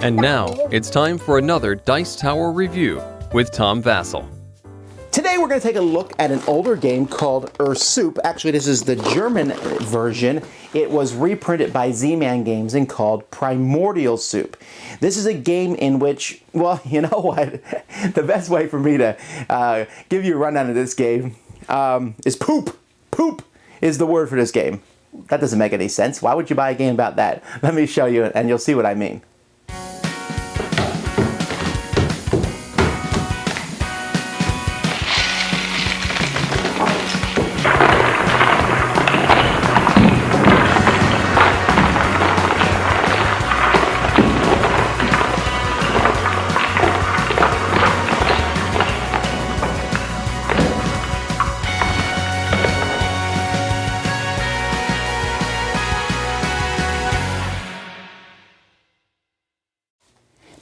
And now, it's time for another Dice Tower review with Tom Vasel. Today we're going to take a look at an older game called Soup. Actually, this is the German version. It was reprinted by Z-Man Games and called Primordial Soup. This is a game in which, well, you know what? The best way for me to give you a rundown of this game is poop. Poop is the word for this game. That doesn't make any sense. Why would you buy a game about that? Let me show you and you'll see what I mean.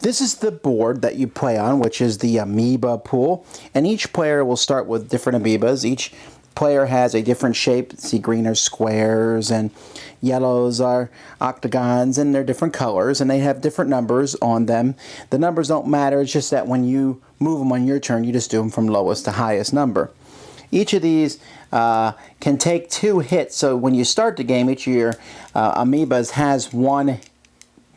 This is the board that you play on, which is the amoeba pool, and each player will start with different amoebas. Each player has a different shape. See, green are squares, and yellows are octagons, and they're different colors, and they have different numbers on them. The numbers don't matter, it's just that when you move them on your turn, you just do them from lowest to highest number. Each of these can take 2 hits, so when you start the game, each of your amoebas has 1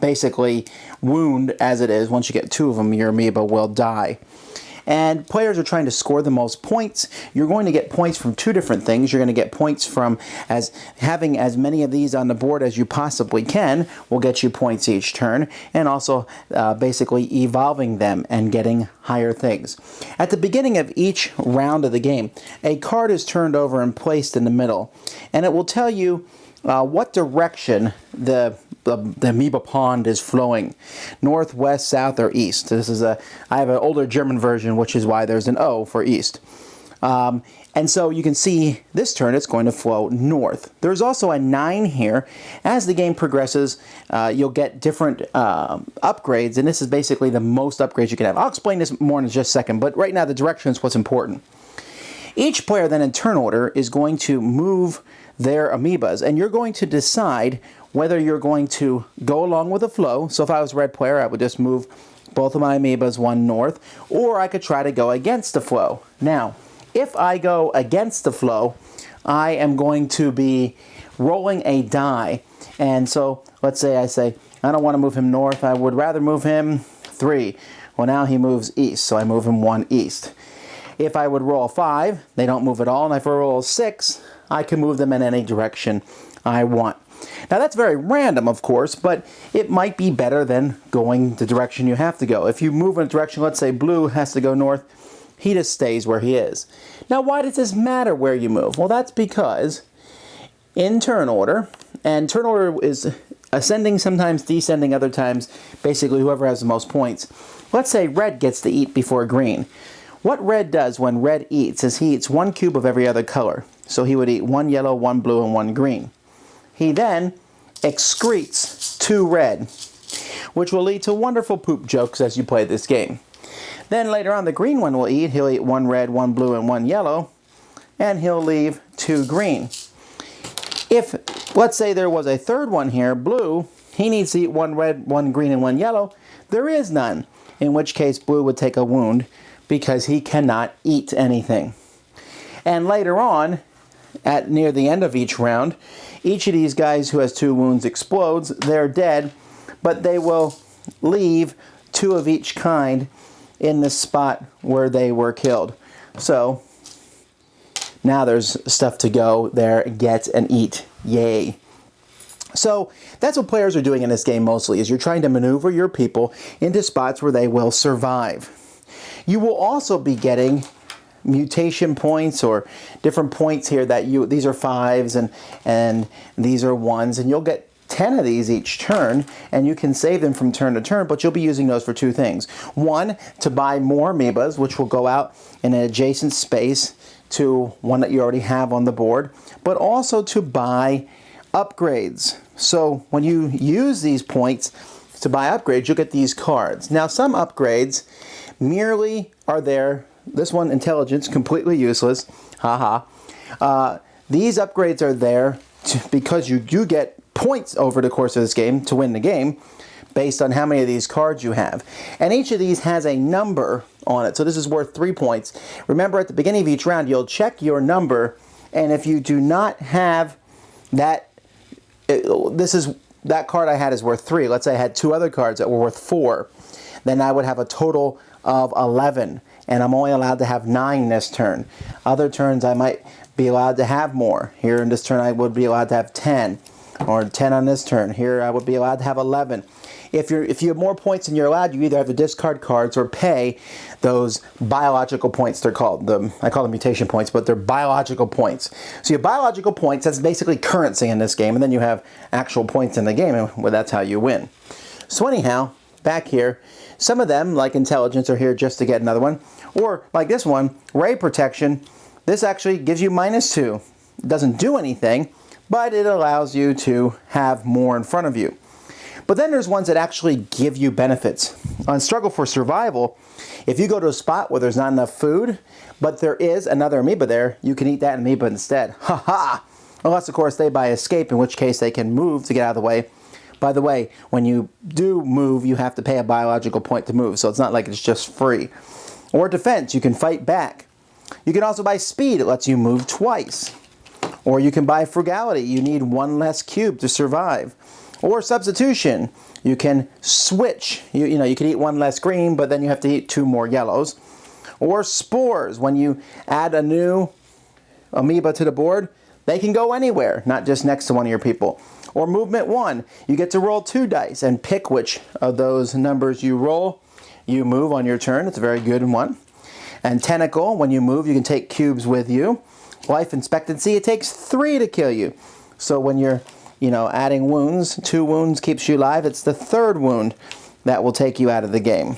basically wound as it is. Once you get 2 of them, your amoeba will die. And players are trying to score the most points. You're going to get points from 2 different things. You're going to get points from having as many of these on the board as you possibly can will get you points each turn, and also basically evolving them and getting higher things. At the beginning of each round of the game, a card is turned over and placed in the middle, and it will tell you what direction the amoeba pond is flowing, north, west, south, or east. I have an older German version, which is why there's an O for east. And so you can see this turn it's going to flow north. There's also a 9 here. As the game progresses, you'll get different upgrades, and this is basically the most upgrades you can have. I'll explain this more in just a second, but right now the direction is what's important. Each player then in turn order is going to move their amoebas, and you're going to decide whether you're going to go along with the flow. So if I was a red player, I would just move both of my amoebas 1 north, or I could try to go against the flow. Now, if I go against the flow, I am going to be rolling a die. And so let's say I say, I don't want to move him north, I would rather move him 3. Well, now he moves east, so I move him 1 east. If I would roll 5, they don't move at all, and if I roll 6, I can move them in any direction I want. Now that's very random, of course, but it might be better than going the direction you have to go. If you move in a direction, let's say blue has to go north, he just stays where he is. Now why does this matter where you move? Well, that's because in turn order, and turn order is ascending, sometimes descending, other times basically whoever has the most points. Let's say red gets to eat before green. What red does when red eats is he eats 1 cube of every other color. So he would eat 1 yellow, 1 blue, and 1 green. He then excretes 2 red, which will lead to wonderful poop jokes as you play this game. Then later on the green one will eat. He'll eat 1 red, 1 blue, and 1 yellow, and he'll leave 2 green. If, let's say there was a third one here, blue, he needs to eat 1 red, 1 green, and 1 yellow. There is none, in which case blue would take a wound because he cannot eat anything. And later on, near the end of each round, each of these guys who has 2 wounds explodes. They're dead, but they will leave 2 of each kind in the spot where they were killed. So now there's stuff to go there, get, and eat. Yay. So that's what players are doing in this game mostly, is you're trying to maneuver your people into spots where they will survive. You will also be getting mutation points or different points here that these are 5s and these are 1s, and you'll get 10 of these each turn, and you can save them from turn to turn, but you'll be using those for 2 things. 1, to buy more amoebas, which will go out in an adjacent space to one that you already have on the board, but also to buy upgrades. So when you use these points to buy upgrades, you'll get these cards. Now some upgrades merely are there. This one, intelligence, completely useless. Haha. These upgrades are there because you do get points over the course of this game to win the game, based on how many of these cards you have. And each of these has a number on it. So this is worth 3 points. Remember, at the beginning of each round, you'll check your number, and if you do not have that, that card I had is worth 3. Let's say I had 2 other cards that were worth 4. Then I would have a total of 11, and I'm only allowed to have 9 this turn. Other turns I might be allowed to have more. Here in this turn I would be allowed to have 10, or 10 on this turn. Here I would be allowed to have 11. If you have more points than you're allowed, you either have to discard cards or pay those biological points, they're called. I call them mutation points, but they're biological points. So you have biological points, that's basically currency in this game, and then you have actual points in the game, and well, that's how you win. So anyhow, back here, some of them, like intelligence, are here just to get another one. Or, like this one, ray protection. This actually gives you -2. It doesn't do anything, but it allows you to have more in front of you. But then there's ones that actually give you benefits. On Struggle for Survival, if you go to a spot where there's not enough food, but there is another amoeba there, you can eat that amoeba instead. Ha ha! Unless, of course, they buy escape, in which case they can move to get out of the way. By the way, when you do move, you have to pay a biological point to move, so it's not like it's just free. Or defense, you can fight back. You can also buy speed, it lets you move twice. Or you can buy frugality, you need 1 less cube to survive. Or substitution, you can switch. You know, you can eat 1 less green, but then you have to eat 2 more yellows. Or spores, when you add a new amoeba to the board, they can go anywhere, not just next to one of your people. Or movement 1, you get to roll 2 dice and pick which of those numbers you roll, you move on your turn. It's a very good one. And tentacle, when you move, you can take cubes with you. Life expectancy, it takes 3 to kill you. So when you're adding wounds, 2 wounds keeps you alive. It's the 3rd wound that will take you out of the game.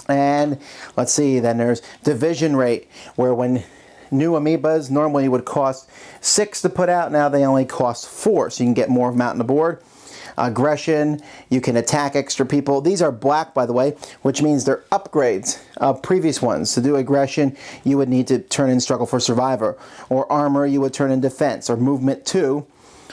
And let's see, then there's division rate, where when new amoebas normally would cost 6 to put out, now they only cost 4, so you can get more of them out on the board. Aggression, you can attack extra people. These are black, by the way, which means they're upgrades of previous ones. To do aggression, you would need to turn in Struggle for Survivor. Or armor, you would turn in defense. Or movement 2,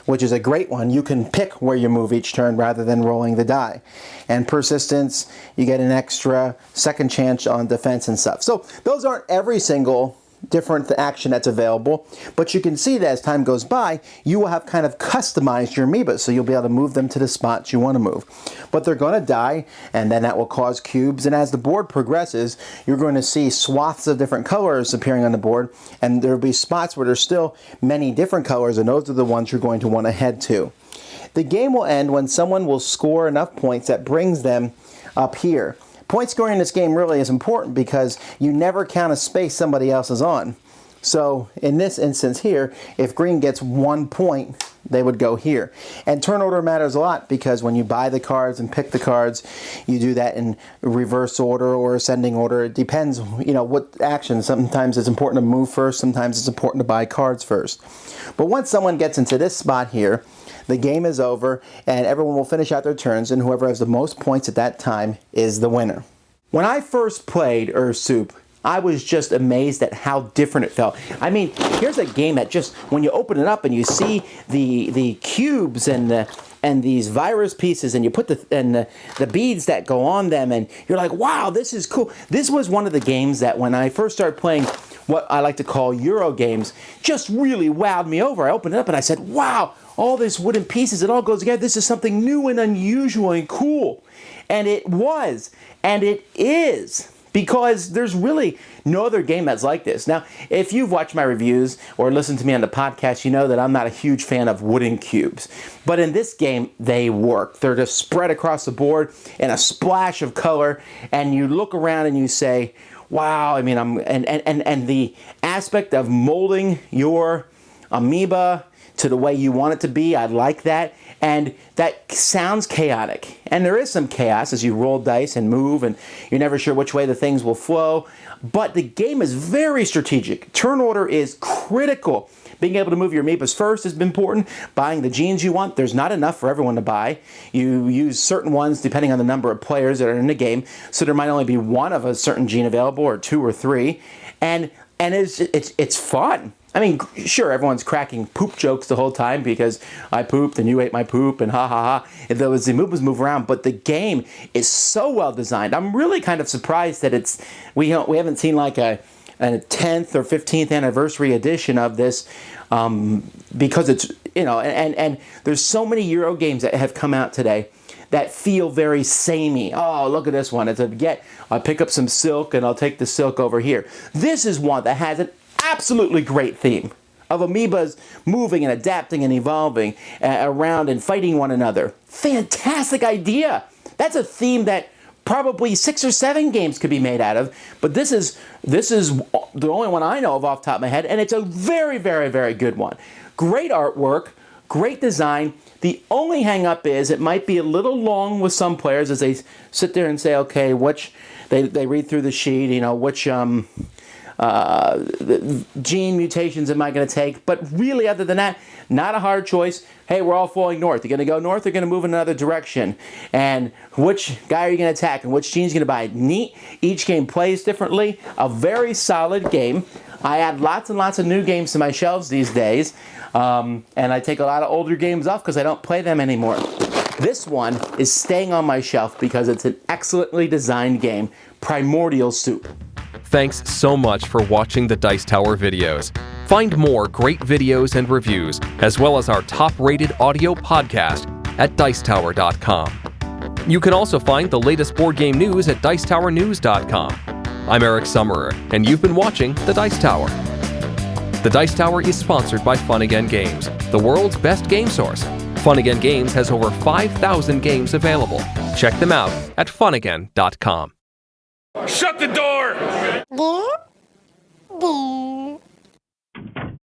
which is a great one. You can pick where you move each turn rather than rolling the die. And persistence, you get an extra second chance on defense and stuff. So those aren't every single different action that's available, but you can see that as time goes by, you will have kind of customized your amoebas, so you'll be able to move them to the spots you want to move. But they're going to die, and then that will cause cubes, and as the board progresses, you're going to see swaths of different colors appearing on the board, and there will be spots where there's still many different colors, and those are the ones you're going to want to head to. The game will end when someone will score enough points that brings them up here. Point scoring in this game really is important because you never count a space somebody else is on. So in this instance here, if green gets 1 point, they would go here. And turn order matters a lot because when you buy the cards and pick the cards, you do that in reverse order or ascending order. It depends, what action. Sometimes it's important to move first, sometimes it's important to buy cards first. But once someone gets into this spot here, the game is over, and everyone will finish out their turns, and whoever has the most points at that time is the winner. When I first played Earth Soup, I was just amazed at how different it felt. I mean, here's a game that just, when you open it up and you see the cubes and these virus pieces, and you put the beads that go on them, and you're like, wow, this is cool. This was one of the games that when I first started playing what I like to call Euro games, just really wowed me over. I opened it up and I said, wow, all this wooden pieces, it all goes together. This is something new and unusual and cool. And it was, and it is, because there's really no other game that's like this. Now, if you've watched my reviews or listened to me on the podcast, you know that I'm not a huge fan of wooden cubes. But in this game, they work. They're just spread across the board in a splash of color, and you look around and you say, wow, I mean, and the aspect of molding your amoeba to the way you want it to be, I like that. And that sounds chaotic. And there is some chaos as you roll dice and move, and you're never sure which way the things will flow. But the game is very strategic. Turn order is critical. Being able to move your amoebas first has been important. Buying the genes you want, there's not enough for everyone to buy. You use certain ones depending on the number of players that are in the game. So there might only be one of a certain gene available, or 2 or 3. And and it's fun. I mean, sure, everyone's cracking poop jokes the whole time because I pooped and you ate my poop and ha ha ha. And the Amoebas move around, but the game is so well designed. I'm really kind of surprised that we haven't seen like a 10th or 15th anniversary edition of this, because it's, and there's so many Euro games that have come out today that feel very samey. Oh, look at this one. I'll pick up some silk and I'll take the silk over here. This is one that has an absolutely great theme of amoebas moving and adapting and evolving around and fighting one another. Fantastic idea. That's a theme that probably 6 or 7 games could be made out of, but this is the only one I know of off the top of my head, and it's a very, very, very good one. Great artwork, great design. The only hang-up is it might be a little long with some players as they sit there and say, okay, they read through the sheet, which gene mutations am I going to take? But really, other than that, not a hard choice. Hey, we're all falling north. You're going to go north, you're going to move in another direction. And which guy are you going to attack and which gene's going to buy? Neat. Each game plays differently. A very solid game. I add lots and lots of new games to my shelves these days. And I take a lot of older games off because I don't play them anymore. This one is staying on my shelf because it's an excellently designed game. Primordial Soup. Thanks so much for watching the Dice Tower videos. Find more great videos and reviews, as well as our top-rated audio podcast at Dicetower.com. You can also find the latest board game news at Dicetowernews.com. I'm Eric Summerer, and you've been watching The Dice Tower. The Dice Tower is sponsored by Fun Again Games, the world's best game source. Fun Again Games has over 5,000 games available. Check them out at funagain.com. Shut the door!